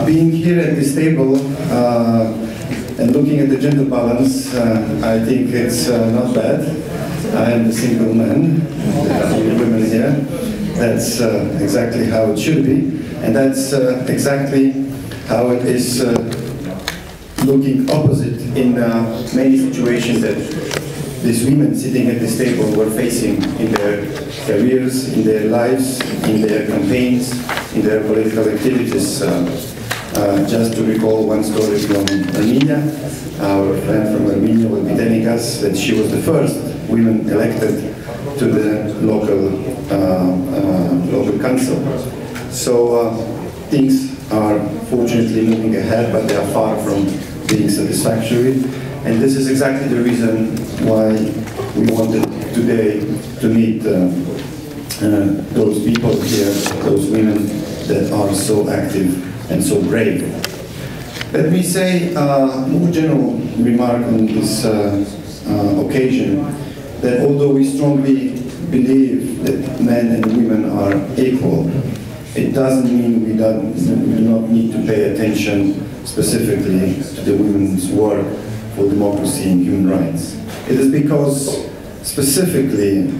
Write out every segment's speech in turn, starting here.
Being here at this table and looking at the gender balance, I think it's not bad. I am the single man, there are only women here. That's exactly how it should be, and that's exactly how it is looking opposite in many situations that these women sitting at this table were facing in their careers, in their lives, in their campaigns, in their political activities. Just to recall one story from Armenia, our friend from Armenia will be telling us that she was the first woman elected to the local council. So things are fortunately moving ahead, but they are far from being satisfactory. And this is exactly the reason why we wanted today to meet those people here, those women that are so active and so brave. Let me say a more general remark on this occasion, that although we strongly believe that men and women are equal, it doesn't mean we do not need to pay attention specifically to the women's work for democracy and human rights. It is because specifically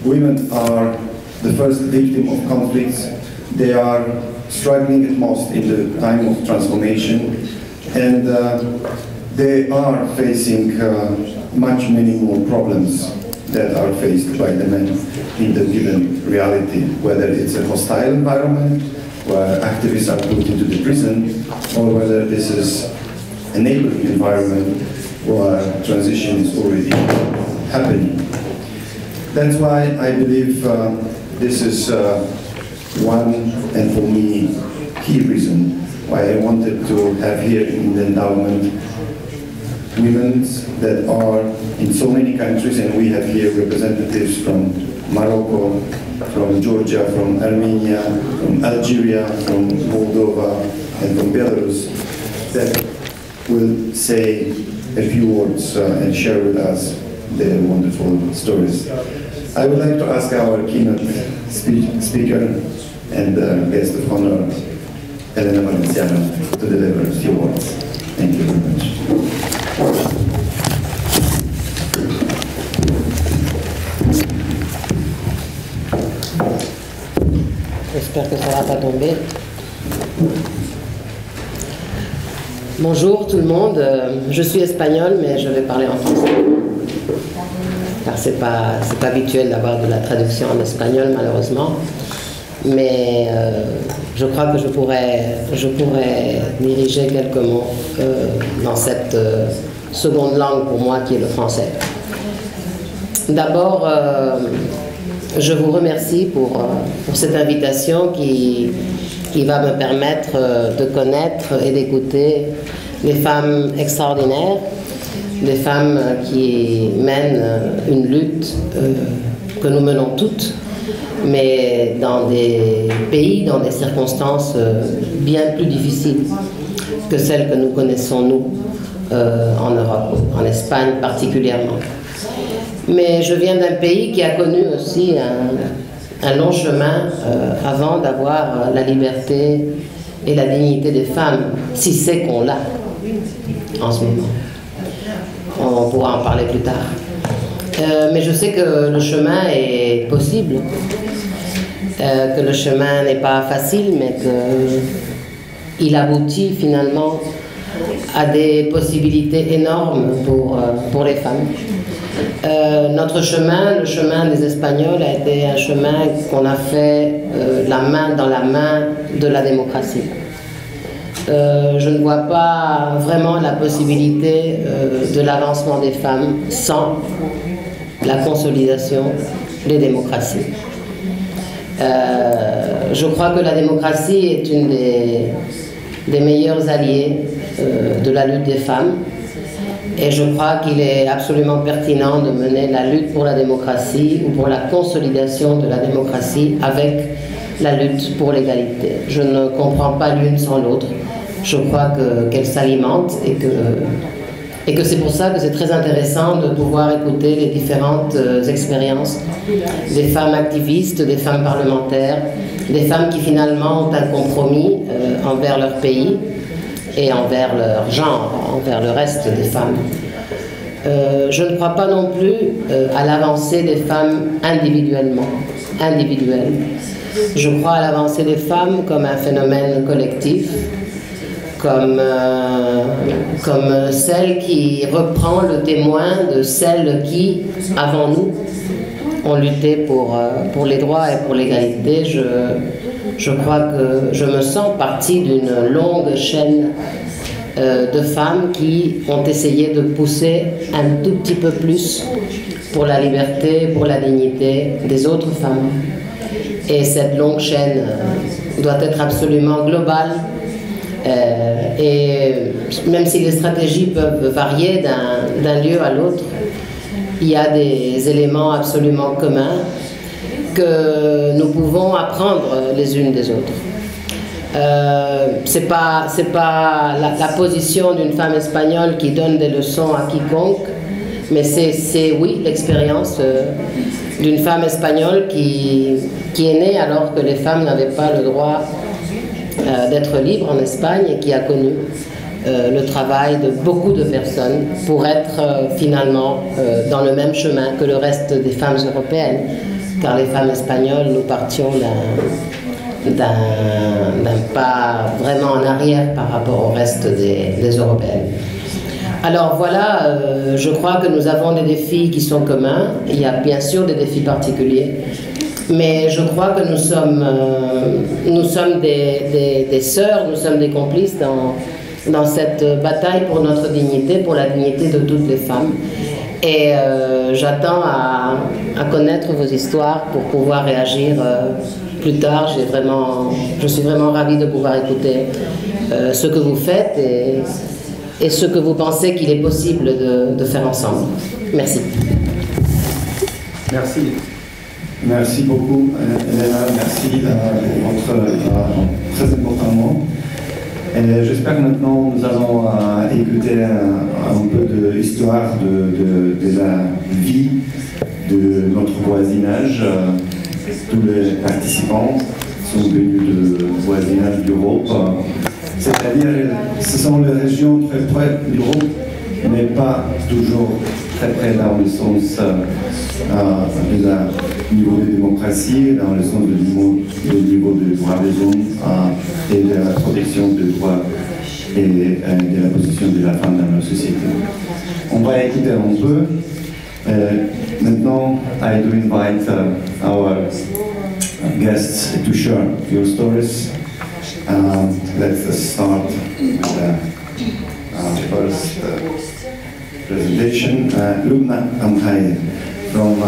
women are the first victim of conflicts. They are struggling at most in the time of transformation, and they are facing many more problems that are faced by the men in the given reality, whether it's a hostile environment where activists are put into the prison, or whether this is a neighboring environment where transition is already happening. That's why I believe this is one, and for me, key reason why I wanted to have here in the endowment women that are in so many countries, and we have here representatives from Morocco, from Georgia, from Armenia, from Algeria, from Moldova, and from Belarus, that will say a few words and share with us their wonderful stories. I would like to ask our keynote speaker and guest of honor, Elena Valenciano, to deliver a few words. Thank you very much. J'espère que ça ne va pas tomber. Bonjour tout le monde, je suis espagnole mais je vais parler en français. Car c'est pas habituel d'avoir de la traduction en espagnol malheureusement. Mais je crois que je pourrais diriger quelques mots dans cette seconde langue pour moi qui est le français. D'abord, je vous remercie pour cette invitation qui va me permettre de connaître et d'écouter des femmes extraordinaires, des femmes qui mènent une lutte que nous menons toutes, mais dans des pays, dans des circonstances bien plus difficiles que celles que nous connaissons, nous, en Europe, en Espagne particulièrement. Mais je viens d'un pays qui a connu aussi un long chemin avant d'avoir la liberté et la dignité des femmes, si c'est qu'on l'a en ce moment. On pourra en parler plus tard. Mais je sais que le chemin est possible, que le chemin n'est pas facile, mais qu'il aboutit finalement à des possibilités énormes pour les femmes. Notre chemin, le chemin des Espagnols, a été un chemin qu'on a fait la main dans la main de la démocratie. Je ne vois pas vraiment la possibilité de l'avancement des femmes sans la consolidation des démocraties. Je crois que la démocratie est une des meilleurs alliés de la lutte des femmes. Et je crois qu'il est absolument pertinent de mener la lutte pour la démocratie ou pour la consolidation de la démocratie avec la lutte pour l'égalité. Je ne comprends pas l'une sans l'autre. Je crois qu'elles s'alimentent et que c'est pour ça que c'est très intéressant de pouvoir écouter les différentes expériences des femmes activistes, des femmes parlementaires, des femmes qui finalement ont un compromis envers leur pays et envers leur genre, envers le reste des femmes. Je ne crois pas non plus à l'avancée des femmes individuelle. Je crois à l'avancée des femmes comme un phénomène collectif, comme celle qui reprend le témoin de celles qui, avant nous, ont lutté pour les droits et pour l'égalité. Je crois que je me sens partie d'une longue chaîne de femmes qui ont essayé de pousser un tout petit peu plus pour la liberté, pour la dignité des autres femmes. Et cette longue chaîne doit être absolument globale. Et même si les stratégies peuvent varier d'un lieu à l'autre, il y a des éléments absolument communs que nous pouvons apprendre les unes des autres. C'est pas la position d'une femme espagnole qui donne des leçons à quiconque, mais c'est oui, l'expérience d'une femme espagnole qui est née alors que les femmes n'avaient pas le droit d'être libres en Espagne et qui a connu le travail de beaucoup de personnes pour être finalement dans le même chemin que le reste des femmes européennes, car les femmes espagnoles, nous partions d'un pas vraiment en arrière par rapport au reste des Européennes. Alors voilà, je crois que nous avons des défis qui sont communs. Il y a bien sûr des défis particuliers, mais je crois que nous sommes des sœurs, nous sommes des complices dans cette bataille pour notre dignité, pour la dignité de toutes les femmes. Et j'attends à connaître vos histoires pour pouvoir réagir plus tard. Je suis vraiment ravie de pouvoir écouter ce que vous faites et ce que vous pensez qu'il est possible de faire ensemble. Merci. Merci. Merci beaucoup, Elena. Merci pour votre très important mot. J'espère que maintenant nous allons écouter un peu de l'histoire de la vie de notre voisinage. Tous les participants sont venus du voisinage d'Europe. C'est-à-dire, ce sont les régions très près d'Europe, mais pas toujours très près dans le sens du niveau de démocratie, dans le sens du niveau des droits des hommes et de la protection des droits et de la position de la femme dans la société. On va écouter un peu. Maintenant, I do invite our guests to share your stories. Let's start with the first presentation. Lubna Amhaye from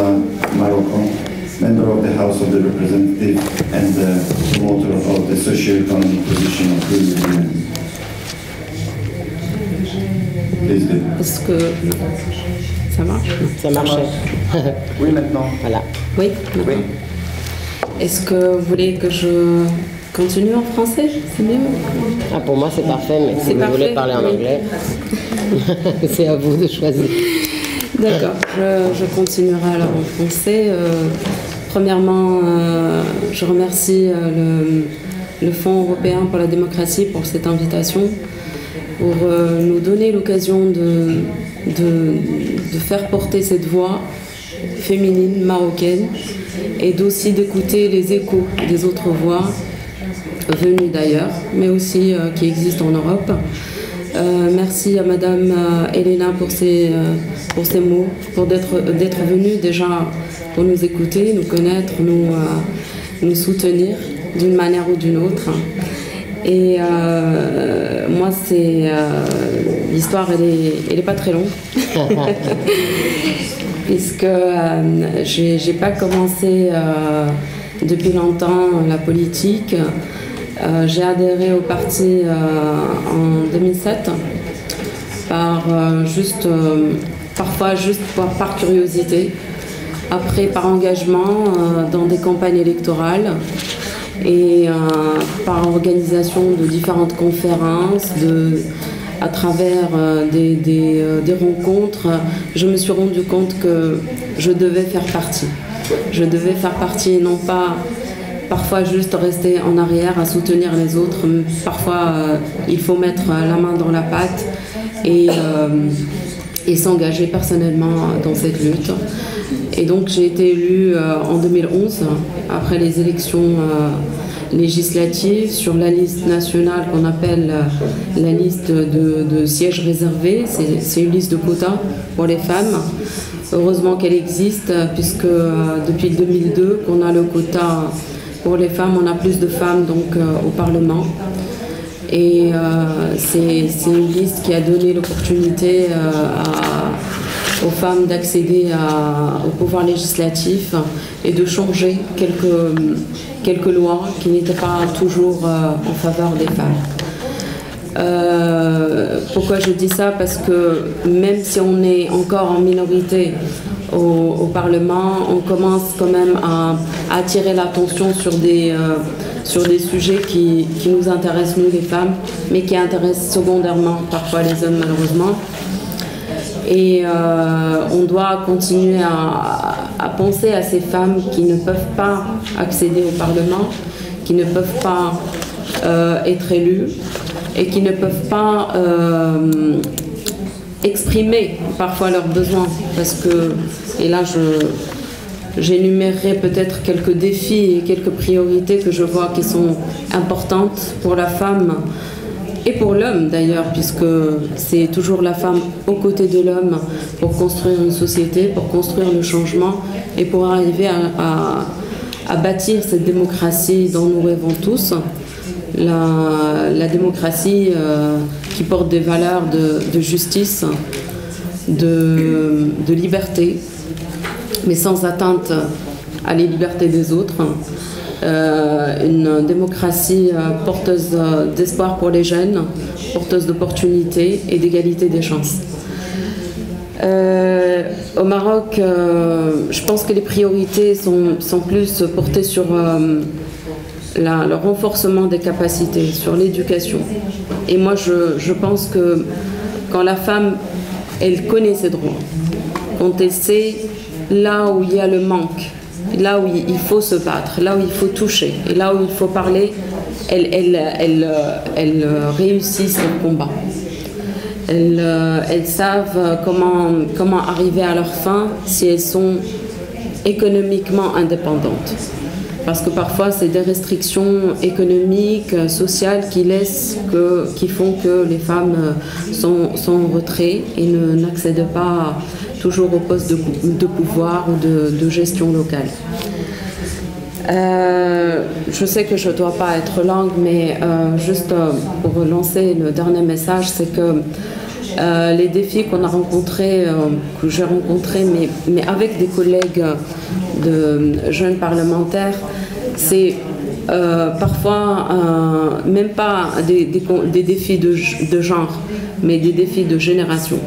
Morocco, member of the House of the Representatives and promoter of the socio-economic position of women. Please do. Est-ce que ça marche? Ça marchait. Oui, maintenant. Voilà. Oui, maintenant. Oui. Est-ce que vous voulez que je continue en français? C'est mieux? Ah, pour moi, c'est parfait, mais si vous parfait, voulez parler en oui. anglais, c'est à vous de choisir. D'accord, je continuerai alors en français. Premièrement, je remercie le Fonds européen pour la démocratie pour cette invitation, pour nous donner l'occasion de faire porter cette voix féminine marocaine et d'aussi d'écouter les échos des autres voix venues d'ailleurs, mais aussi qui existent en Europe. Merci à Madame Elena pour ses mots, pour d'être venue déjà pour nous écouter, nous connaître, nous soutenir d'une manière ou d'une autre. Et moi, l'histoire, elle est pas très longue, puisque j'ai pas commencé depuis longtemps la politique. J'ai adhéré au parti en 2007 parfois juste par curiosité, après par engagement dans des campagnes électorales et par organisation de différentes conférences, à travers des rencontres, je me suis rendu compte que je devais faire partie. Je devais faire partie non pas parfois juste rester en arrière à soutenir les autres. Parfois, il faut mettre la main dans la pâte et s'engager personnellement dans cette lutte. Et donc j'ai été élue en 2011, après les élections législatives, sur la liste nationale qu'on appelle la liste de sièges réservés. C'est une liste de quotas pour les femmes. Heureusement qu'elle existe, puisque depuis 2002 qu'on a le quota pour les femmes, on a plus de femmes donc, au Parlement. Et c'est une liste qui a donné l'opportunité aux femmes d'accéder au pouvoir législatif et de changer quelques lois qui n'étaient pas toujours en faveur des femmes. Pourquoi je dis ça? Parce que même si on est encore en minorité au Parlement, on commence quand même à attirer l'attention sur des sujets qui nous intéressent, nous les femmes, mais qui intéressent secondairement parfois les hommes malheureusement. Et on doit continuer à penser à ces femmes qui ne peuvent pas accéder au Parlement, qui ne peuvent pas être élues et qui ne peuvent pas exprimer parfois leurs besoins. Parce que, et là j'énumérerai peut-être quelques défis et quelques priorités que je vois qui sont importantes pour la femme et pour l'homme d'ailleurs, puisque c'est toujours la femme aux côtés de l'homme pour construire une société, pour construire le changement et pour arriver à bâtir cette démocratie dont nous rêvons tous. La démocratie qui porte des valeurs de justice, de liberté, mais sans atteinte à les libertés des autres. Une démocratie porteuse d'espoir pour les jeunes, porteuse d'opportunités et d'égalité des chances. Au Maroc, je pense que les priorités sont plus portées sur le renforcement des capacités, sur l'éducation. Et moi, je pense que quand la femme, elle connaît ses droits, quand elle sait là où il y a le manque, là où il faut se battre, là où il faut toucher, et là où il faut parler, elles réussissent le combat. Elles savent comment arriver à leur fin si elles sont économiquement indépendantes. Parce que parfois, c'est des restrictions économiques, sociales qui font que les femmes sont en retrait et n'accèdent pas toujours aux postes de pouvoir ou de gestion locale. Je sais que je ne dois pas être longue, mais juste pour relancer le dernier message, c'est que les défis qu'on a rencontrés, que j'ai rencontrés, mais avec des collègues de jeunes parlementaires, c'est parfois même pas des défis de genre, mais des défis de génération.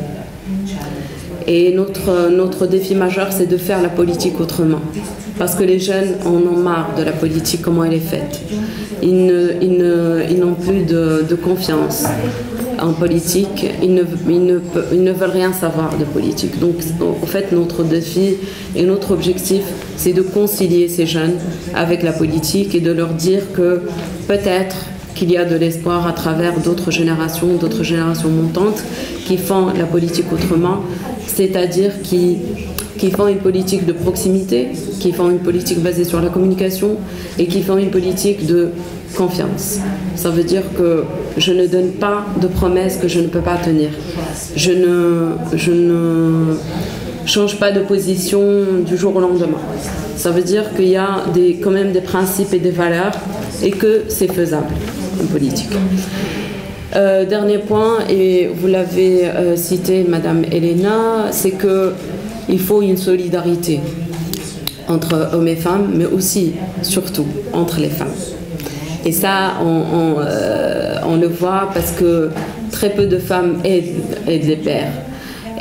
Et notre défi majeur, c'est de faire la politique autrement. Parce que les jeunes en ont marre de la politique, comment elle est faite. Ils n'ont plus de confiance en politique, ils ne veulent rien savoir de politique. Donc en fait notre défi et notre objectif, c'est de concilier ces jeunes avec la politique et de leur dire que peut-être qu'il y a de l'espoir à travers d'autres générations montantes qui font la politique autrement, c'est-à-dire qui font une politique de proximité, qui font une politique basée sur la communication et qui font une politique de confiance. Ça veut dire que je ne donne pas de promesses que je ne peux pas tenir. Je ne change pas de position du jour au lendemain. Ça veut dire qu'il y a quand même des principes et des valeurs et que c'est faisable en politique. Dernier point, et vous l'avez cité, Madame Elena, c'est qu'il faut une solidarité entre hommes et femmes, mais aussi, surtout, entre les femmes. Et ça, on le voit parce que très peu de femmes aident les pères,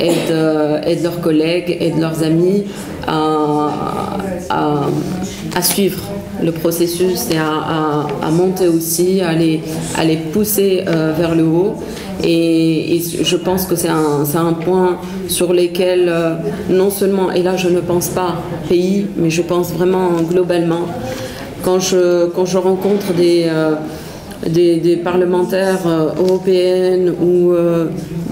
aident leurs collègues, aident leurs amis à suivre le processus et à monter aussi, à les pousser vers le haut. Et je pense que c'est un point sur lequel, non seulement, et là je ne pense pas pays, mais je pense vraiment globalement, quand je rencontre des parlementaires européennes ou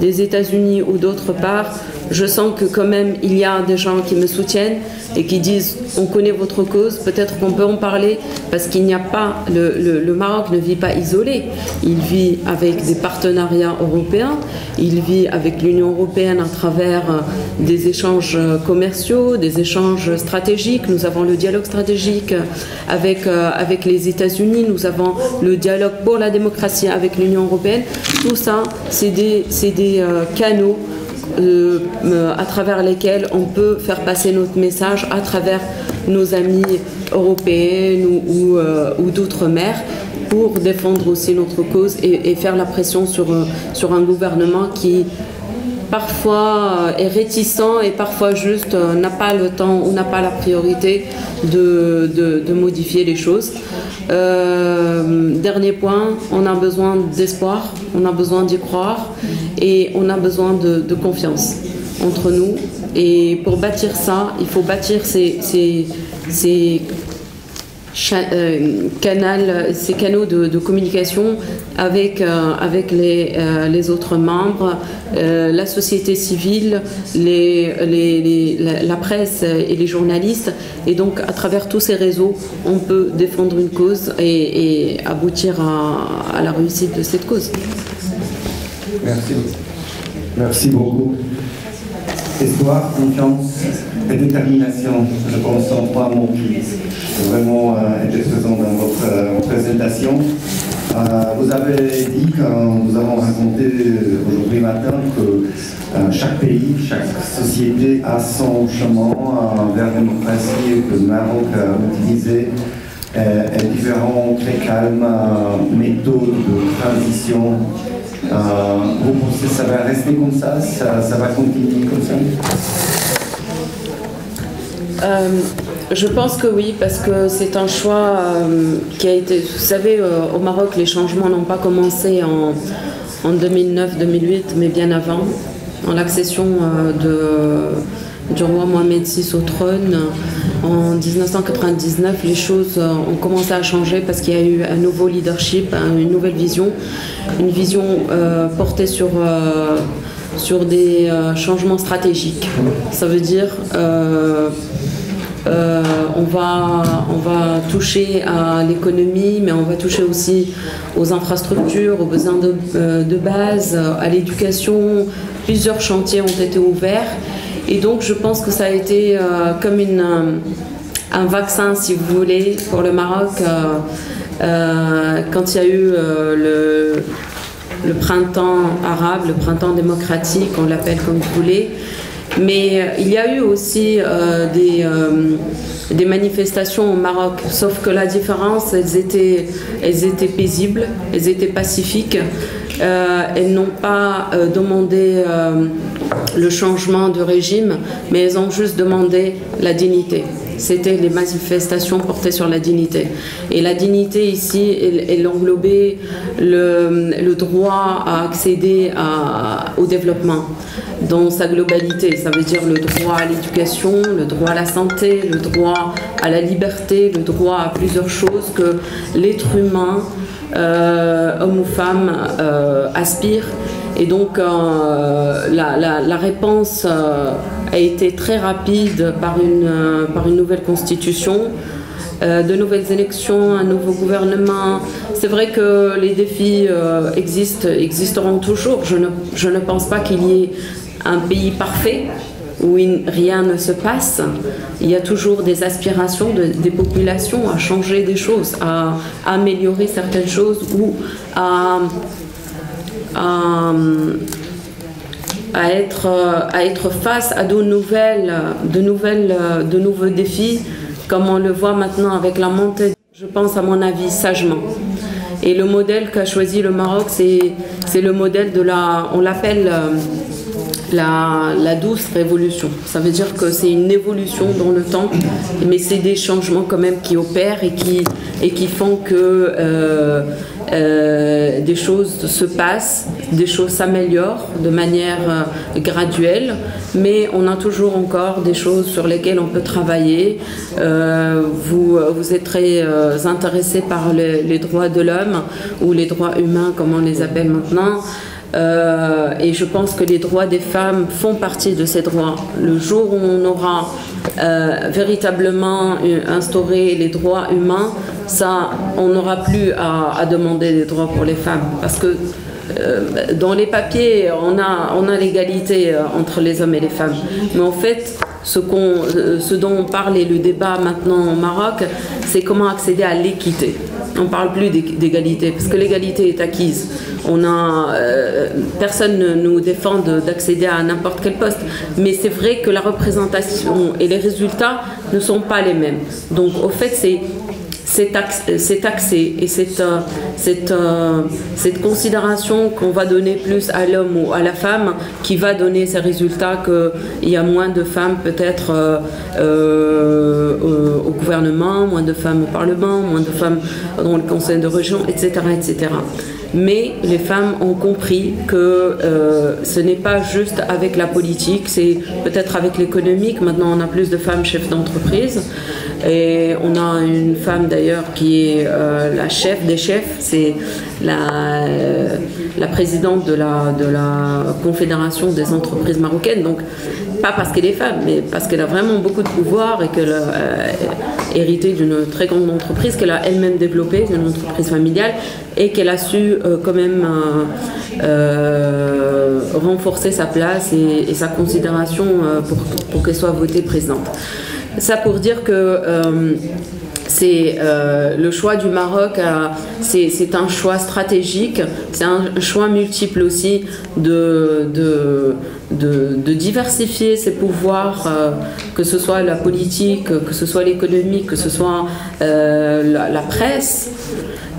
des États-Unis ou d'autre part, je sens que quand même il y a des gens qui me soutiennent et qui disent on connaît votre cause, peut-être qu'on peut en parler, parce qu'il n'y a pas, le Maroc ne vit pas isolé, il vit avec des partenariats européens, il vit avec l'Union européenne à travers des échanges commerciaux, des échanges stratégiques. Nous avons le dialogue stratégique avec les États-Unis, nous avons le dialogue pour la démocratie avec l'Union européenne. Tout ça, c'est des canaux à travers lesquels on peut faire passer notre message à travers nos amis européens ou d'outre-mer pour défendre aussi notre cause et faire la pression sur un gouvernement qui parfois est réticent et parfois juste n'a pas le temps ou n'a pas la priorité de modifier les choses. Dernier point, on a besoin d'espoir, on a besoin d'y croire et on a besoin de confiance entre nous. Et pour bâtir ça, il faut bâtir ces canaux de communication avec les autres membres, la société civile, la presse et les journalistes. Et donc, à travers tous ces réseaux, on peut défendre une cause et aboutir à la réussite de cette cause. Merci. Merci beaucoup. Espoir, confiance et détermination, je pense, sont trois mots qui vraiment étaient présents dans votre présentation. Vous avez dit, quand nous avons raconté aujourd'hui matin, que chaque pays, chaque société a son chemin vers la démocratie, que le Maroc a utilisé différentes très calmes méthodes de transition. Vous pensez que ça va rester comme ça, ça va continuer comme ça? Je pense que oui, parce que c'est un choix qui a été... Vous savez, au Maroc, les changements n'ont pas commencé en 2009-2008, mais bien avant, en l'accession du roi Mohamed VI au trône. En 1999, les choses ont commencé à changer parce qu'il y a eu un nouveau leadership, une nouvelle vision, une vision portée sur des changements stratégiques. Ça veut dire on va toucher à l'économie, mais on va toucher aussi aux infrastructures, aux besoins de base, à l'éducation. Plusieurs chantiers ont été ouverts. Et donc, je pense que ça a été comme un vaccin, si vous voulez, pour le Maroc, quand il y a eu le printemps arabe, le printemps démocratique, on l'appelle comme vous voulez. Mais il y a eu aussi des manifestations au Maroc, sauf que la différence, elles étaient paisibles, elles étaient pacifiques. Elles n'ont pas demandé le changement de régime, mais elles ont juste demandé la dignité. C'était les manifestations portées sur la dignité. Et la dignité ici, elle englobait le droit à accéder au développement dans sa globalité. Ça veut dire le droit à l'éducation, le droit à la santé, le droit à la liberté, le droit à plusieurs choses que l'être humain, homme ou femme, aspire. Et donc la réponse a été très rapide par une nouvelle constitution, de nouvelles élections, un nouveau gouvernement. C'est vrai que les défis existeront toujours. Je ne pense pas qu'il y ait un pays parfait où rien ne se passe. Il y a toujours des aspirations des populations à changer des choses, à améliorer certaines choses ou à être face à de nouveaux défis, comme on le voit maintenant avec la montée, je pense à mon avis, sagement. Et le modèle qu'a choisi le Maroc, c'est le modèle on l'appelle la douce révolution. Ça veut dire que c'est une évolution dans le temps, mais c'est des changements quand même qui opèrent et qui font que des choses se passent, des choses s'améliorent de manière graduelle, mais on a toujours encore des choses sur lesquelles on peut travailler. Vous êtes très intéressés par les droits de l'homme ou les droits humains comme on les appelle maintenant. Et je pense que les droits des femmes font partie de ces droits. Le jour où on aura véritablement instauré les droits humains, ça, on n'aura plus à demander des droits pour les femmes. Parce que dans les papiers, on a l'égalité entre les hommes et les femmes. Mais en fait, ce dont on parle et le débat maintenant au Maroc, c'est comment accéder à l'équité. On ne parle plus d'égalité, parce que l'égalité est acquise. Personne ne nous défend d'accéder à n'importe quel poste. Mais c'est vrai que la représentation et les résultats ne sont pas les mêmes. Donc, au fait, c'est taxé. Et cette considération qu'on va donner plus à l'homme ou à la femme qui va donner ces résultats qu'il y a moins de femmes peut-être au gouvernement, moins de femmes au Parlement, moins de femmes dans le conseil de région, etc., etc. Mais les femmes ont compris que ce n'est pas juste avec la politique, c'est peut-être avec l'économique. Maintenant, on a plus de femmes chefs d'entreprise. Et on a une femme d'ailleurs qui est la chef des chefs, c'est la présidente de la Confédération des entreprises marocaines. Donc, pas parce qu'elle est femme, mais parce qu'elle a vraiment beaucoup de pouvoir et qu'elle a hérité d'une très grande entreprise qu'elle a elle-même développée, une entreprise familiale, et qu'elle a su quand même renforcer sa place et sa considération pour qu'elle soit votée présidente. Ça pour dire que c'est le choix du Maroc, c'est un choix stratégique, c'est un choix multiple aussi de diversifier ses pouvoirs, que ce soit la politique, que ce soit l'économique, que ce soit la presse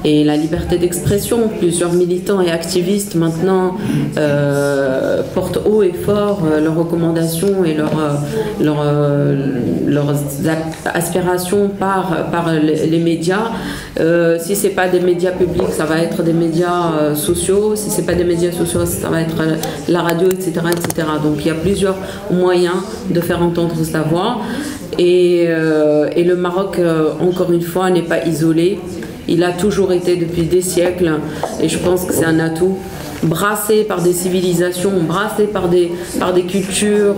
et la liberté d'expression. Plusieurs militants et activistes maintenant portent haut et fort leurs recommandations et leurs aspirations par les médias. Si ce n'est pas des médias publics, ça va être des médias sociaux. Si ce n'est pas des médias sociaux, ça va être la radio, etc., etc. Donc il y a plusieurs moyens de faire entendre sa voix. Et le Maroc, encore une fois, n'est pas isolé. Il a toujours été depuis des siècles, et je pense que c'est un atout, brassé par des civilisations, brassé par des cultures,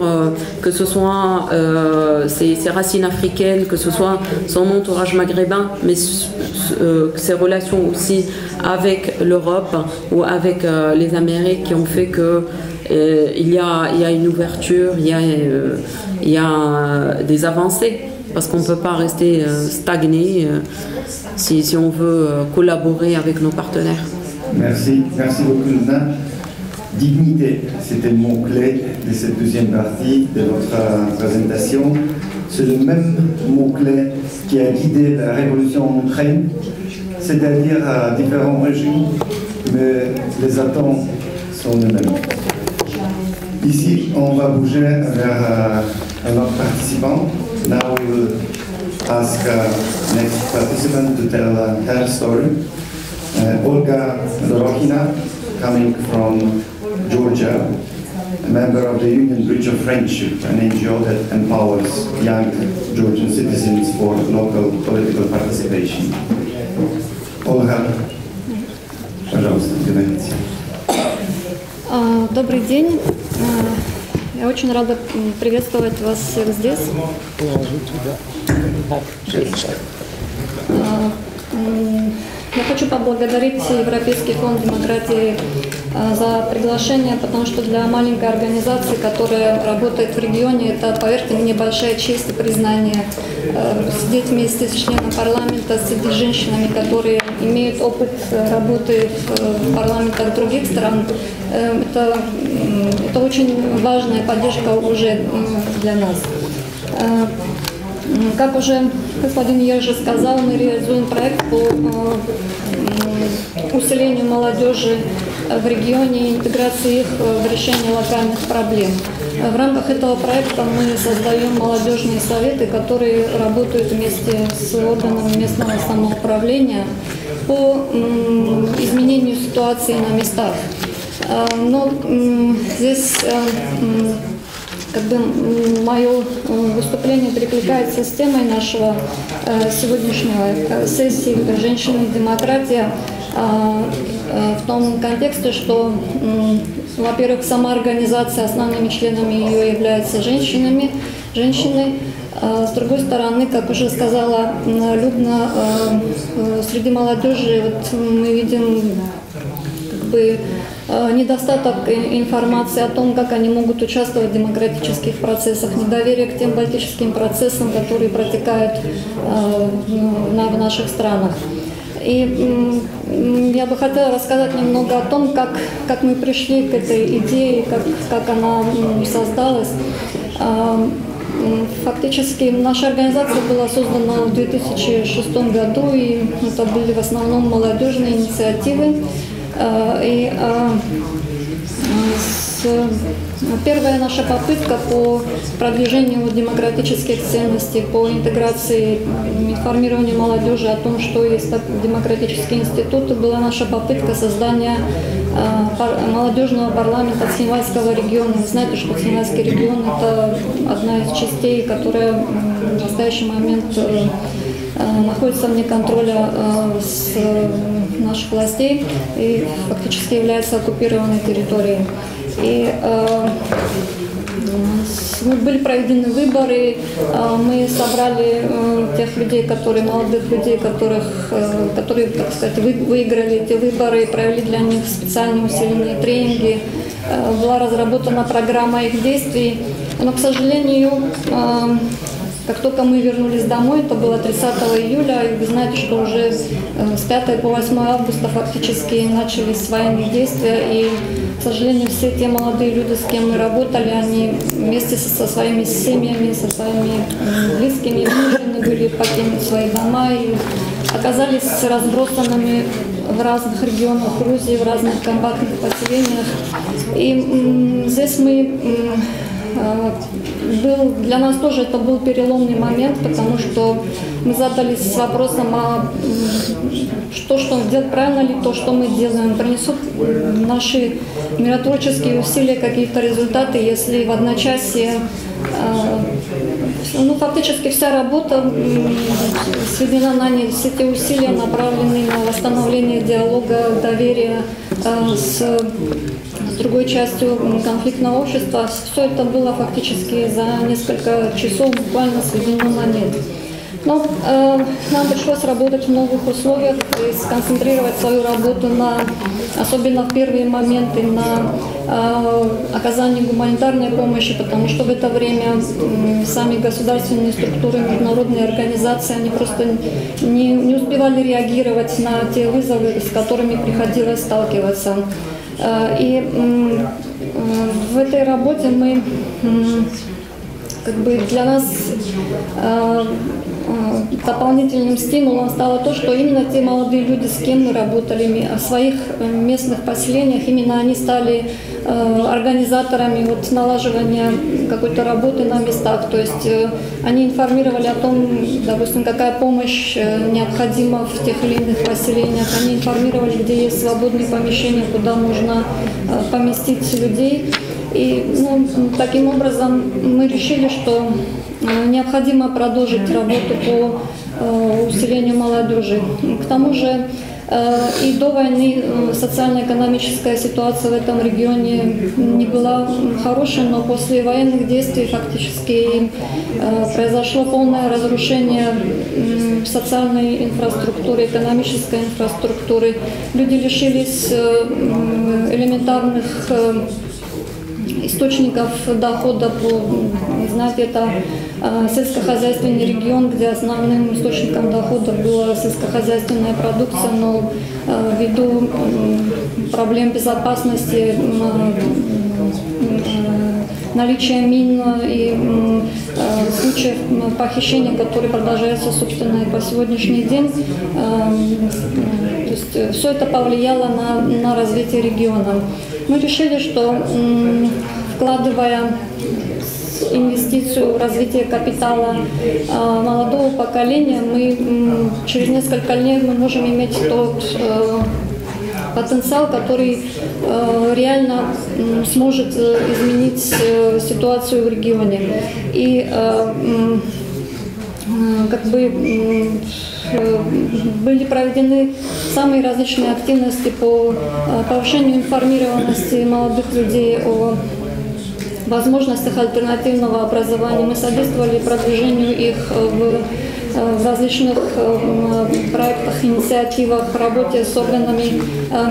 que ce soit ses racines africaines, que ce soit son entourage maghrébin, mais ses relations aussi avec l'Europe ou avec les Amériques qui ont fait que il y a une ouverture, il y a des avancées. Parce qu'on ne peut pas rester stagné si on veut collaborer avec nos partenaires. Merci beaucoup Nuna. Dignité, c'était le mot-clé de cette deuxième partie de votre présentation. C'est le même mot-clé qui a guidé la révolution en Ukraine, c'est-à-dire à différents régimes, mais les attentes sont les mêmes. Ici, on va bouger vers un autre participant. Now we will ask next participant to tell her story. Olga Dorokhina, coming from Georgia, a member of the Union Bridge of Friendship, an NGO that empowers young Georgian citizens for local political participation. Olga, пожалуйста, говорите. Добрый день. Я очень рада приветствовать вас всех здесь. Я хочу поблагодарить Европейский фонд демократии за приглашение, потому что для маленькой организации, которая работает в регионе, это, поверьте мне, большая честь и признание. Сидеть вместе с членом парламента, сидеть с женщинами, которые имеют опыт работы в парламентах других стран, это очень важная поддержка уже для нас. Как уже господин Ежи сказал, мы реализуем проект по усилению молодежи в регионе и интеграции их в решение локальных проблем. В рамках этого проекта мы создаем молодежные советы, которые работают вместе с органами местного самоуправления по изменению ситуации на местах. Но здесь как бы мое выступление перекликается с темой нашего сегодняшнего сессии «Женщины и демократия» в том контексте, что, во-первых, сама организация, основными членами ее являются женщины. С другой стороны, как уже сказала Любна, среди молодежи вот мы видим как бы недостаток информации о том, как они могут участвовать в демократических процессах, недоверие к тем политическим процессам, которые протекают в наших странах. И я бы хотела рассказать немного о том, как мы пришли к этой идее, как она создалась. Фактически наша организация была создана в 2006 году, и это были в основном молодежные инициативы. И первая наша попытка по продвижению демократических ценностей, по интеграции, информированию молодежи о том, что есть демократические институты, была наша попытка создания молодежного парламента Цхинвальского региона. Вы знаете, что Цхинвальский регион – это одна из частей, которая в настоящий момент находится вне контроля с наших властей и фактически является оккупированной территорией. И были проведены выборы, мы собрали тех людей, молодых людей, которые, так сказать, выиграли эти выборы, провели для них специальные усиленные тренинги. Была разработана программа их действий, но, к сожалению, как только мы вернулись домой, это было 30 июля, и вы знаете, что уже с 5 по 8 августа фактически начались военные действия, и, к сожалению, все те молодые люди, с кем мы работали, они вместе со своими семьями, со своими близкими вынуждены были покинуть свои дома и оказались разбросанными в разных регионах Грузии, в разных компактных поселениях. И здесь для нас тоже это был переломный момент, потому что мы задались вопросом, что делать, правильно ли то, что мы делаем, принесут наши миротворческие усилия какие-то результаты, если в одночасье фактически вся работа сведена на нет, все те усилия направлены на восстановление диалога, доверия с другой частью конфликтного общества. Все это было фактически за несколько часов буквально сведено на нет. Но нам пришлось работать в новых условиях и сконцентрировать свою работу особенно в первые моменты, на оказании гуманитарной помощи, потому что в это время сами государственные структуры, международные организации, они просто не успевали реагировать на те вызовы, с которыми приходилось сталкиваться. И в этой работе мы, для нас дополнительным стимулом стало то, что именно те молодые люди, с кем мы работали в своих местных поселениях, именно они стали организаторами налаживания какой-то работы на местах. То есть они информировали о том, допустим, какая помощь необходима в тех или иных поселениях. Они информировали, где есть свободные помещения, куда можно поместить людей. И таким образом мы решили, что необходимо продолжить работу по усилению молодежи. К тому же и до войны социально-экономическая ситуация в этом регионе не была хорошей, но после военных действий фактически произошло полное разрушение социальной инфраструктуры, экономической инфраструктуры. Люди лишились элементарных источников дохода. Знаете, это сельскохозяйственный регион, где основным источником дохода была сельскохозяйственная продукция, но ввиду проблем безопасности, наличия мин и случаев похищения, которые продолжаются, собственно, и по сегодняшний день, то есть все это повлияло на развитие региона. Мы решили, что вкладывая инвестицию в развитие капитала молодого поколения, мы через несколько лет мы можем иметь тот потенциал, который реально сможет изменить ситуацию в регионе. И как бы были проведены самые различные активности по повышению информированности молодых людей о возможностях альтернативного образования. Мы содействовали продвижению их в различных проектах, инициативах, работе с органами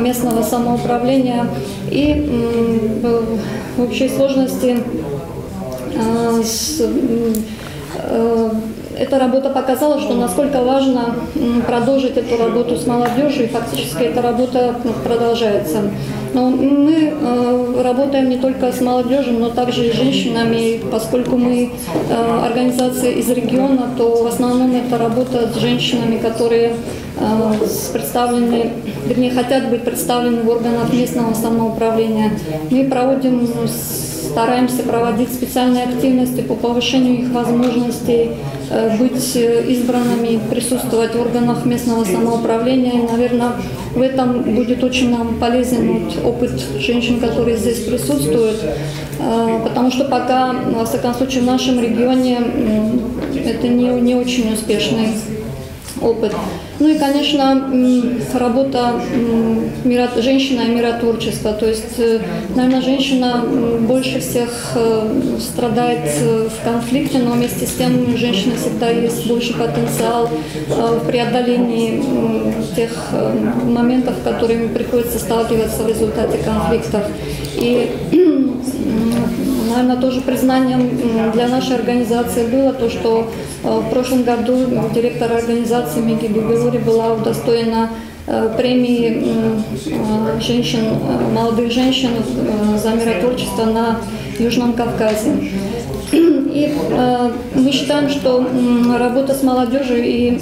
местного самоуправления. И в общей сложности эта работа показала, что насколько важно продолжить эту работу с молодежью, и фактически эта работа продолжается. Но мы работаем не только с молодежью, но также и с женщинами, и поскольку мы организация из региона, то в основном это работа с женщинами, которые представлены, вернее, хотят быть представлены в органах местного самоуправления. Мы стараемся проводить специальные активности по повышению их возможностей быть избранными, присутствовать в органах местного самоуправления. И, наверное, в этом будет очень нам полезен опыт женщин, которые здесь присутствуют, потому что пока, во всяком случае, в нашем регионе это не очень успешный опыт. Ну и, конечно, работа женщина и миротворчество. То есть, наверное, женщина больше всех страдает в конфликте, но вместе с тем у женщины всегда есть больший потенциал в преодолении тех моментов, с которыми приходится сталкиваться в результате конфликтов. И, наверное, тоже признанием для нашей организации было то, что в прошлом году директор организации Миги Губилури была удостоена премии молодых женщин за миротворчество на Южном Кавказе. И мы считаем, что работа с молодежью и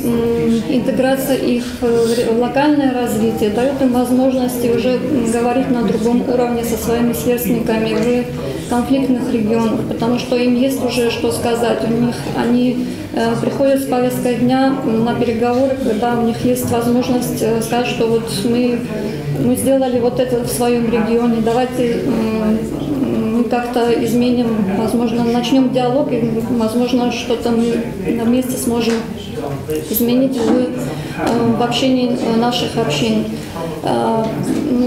интеграция их в локальное развитие дает им возможности уже говорить на другом уровне со своими сверстниками в конфликтных регионах, потому что им есть уже что сказать. Они приходят с повесткой дня на переговоры, когда у них есть возможность сказать, что вот мы сделали вот это в своем регионе, давайте мы как-то изменим, возможно, начнем диалог, и, возможно, что-то мы вместе сможем изменить в общении наших общин.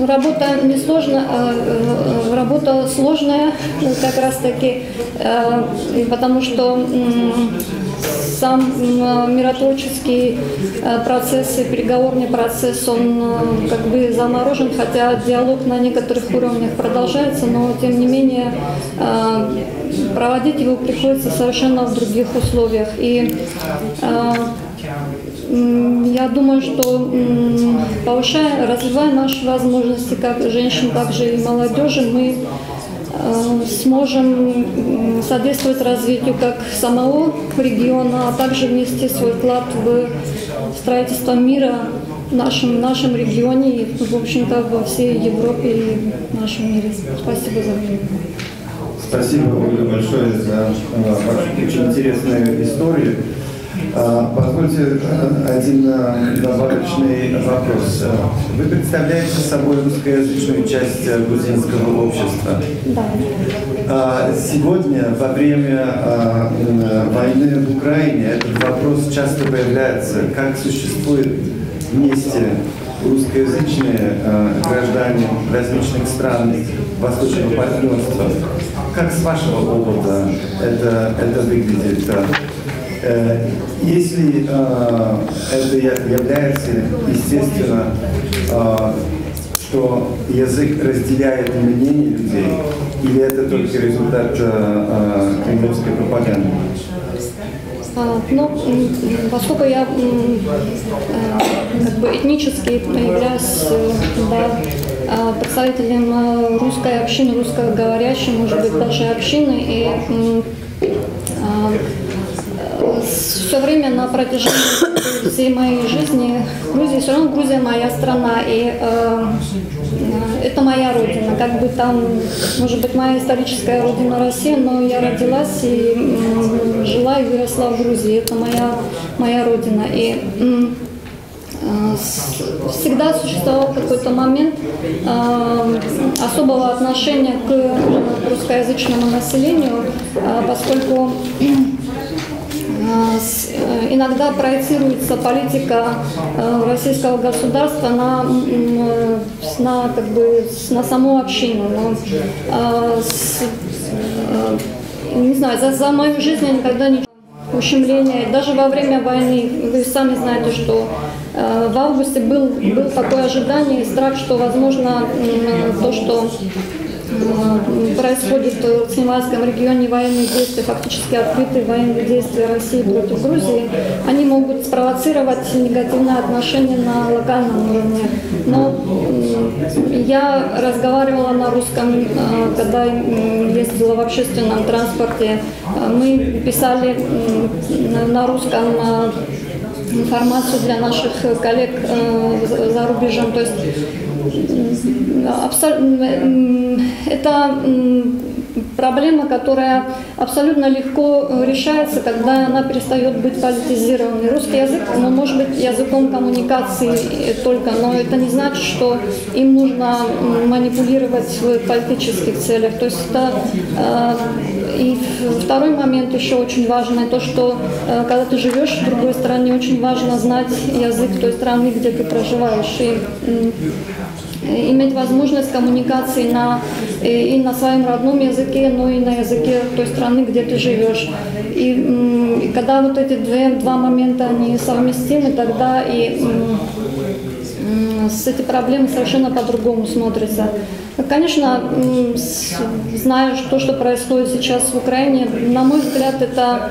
Работа несложная, работа сложная как раз таки, потому что сам миротворческий процесс и переговорный процесс, он как бы заморожен, хотя диалог на некоторых уровнях продолжается, но тем не менее проводить его приходится совершенно в других условиях. И я думаю, что развивая наши возможности как женщин, так же и молодежи, мы сможем содействовать развитию как самого региона, а также внести свой вклад в строительство мира в нашем регионе и, в общем-то, во всей Европе и в нашем мире. Спасибо за время. Спасибо, Ольга, большое за вашу очень интересную историю. Позвольте один добавочный вопрос. Вы представляете собой русскоязычную часть грузинского общества. Да. Сегодня, во время войны в Украине, этот вопрос часто появляется. Как существует вместе русскоязычные граждане различных стран Восточного партнерства? Как с вашего опыта это выглядит? Если это является, естественно, что язык разделяет мнение людей, или это только результат кремлевской пропаганды? Ну, поскольку я как бы этнически являюсь представителем русской общины, русскоговорящей, может быть, даже общины, и все время на протяжении всей моей жизни в Грузии, все равно Грузия моя страна, и это моя родина. Как бы там, может быть, моя историческая родина Россия, но я родилась и жила и выросла в Грузии. Это моя родина. И всегда существовал какой-то момент особого отношения к русскоязычному населению, поскольку иногда проецируется политика российского государства на саму общину. Но, не знаю, за мою жизнь я никогда не ущемления. Даже во время войны, вы сами знаете, что в августе был такое ожидание и страх, что, возможно, то, что происходит в Цхинвальском регионе, военные действия, фактически открытые военные действия России против Грузии, они могут спровоцировать негативное отношение на локальном уровне. Но я разговаривала на русском, когда ездила в общественном транспорте. Мы писали на русском информацию для наших коллег за рубежом. То есть это проблема, которая абсолютно легко решается, когда она перестает быть политизированной. Русский язык, он может быть языком коммуникации только, но это не значит, что им нужно манипулировать в политических целях. То есть это, и второй момент еще очень важный, то, что когда ты живешь в другой стране, очень важно знать язык той страны, где ты проживаешь. И иметь возможность коммуникации и на своем родном языке, но и на языке той страны, где ты живешь. И когда вот эти два момента они совместимы, тогда и эти проблемы совершенно по-другому смотрятся. Конечно, знаю, что происходит сейчас в Украине, на мой взгляд, этот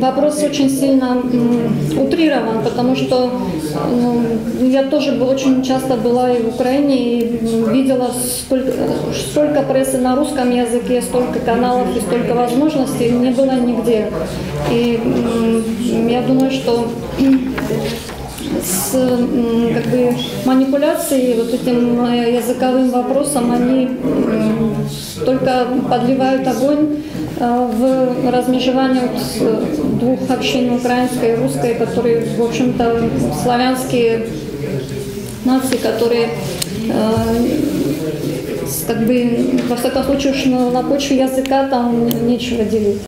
вопрос очень сильно утрирован, потому что я тоже очень часто была и в Украине, и видела, столько прессы на русском языке, столько каналов и столько возможностей не было нигде. И я думаю, что манипуляции вот этим языковым вопросом, они только подливают огонь в размежевание двух общин, украинской и русской, которые, в общем-то, славянские нации, которые во всяком случае, на почве языка там нечего делить.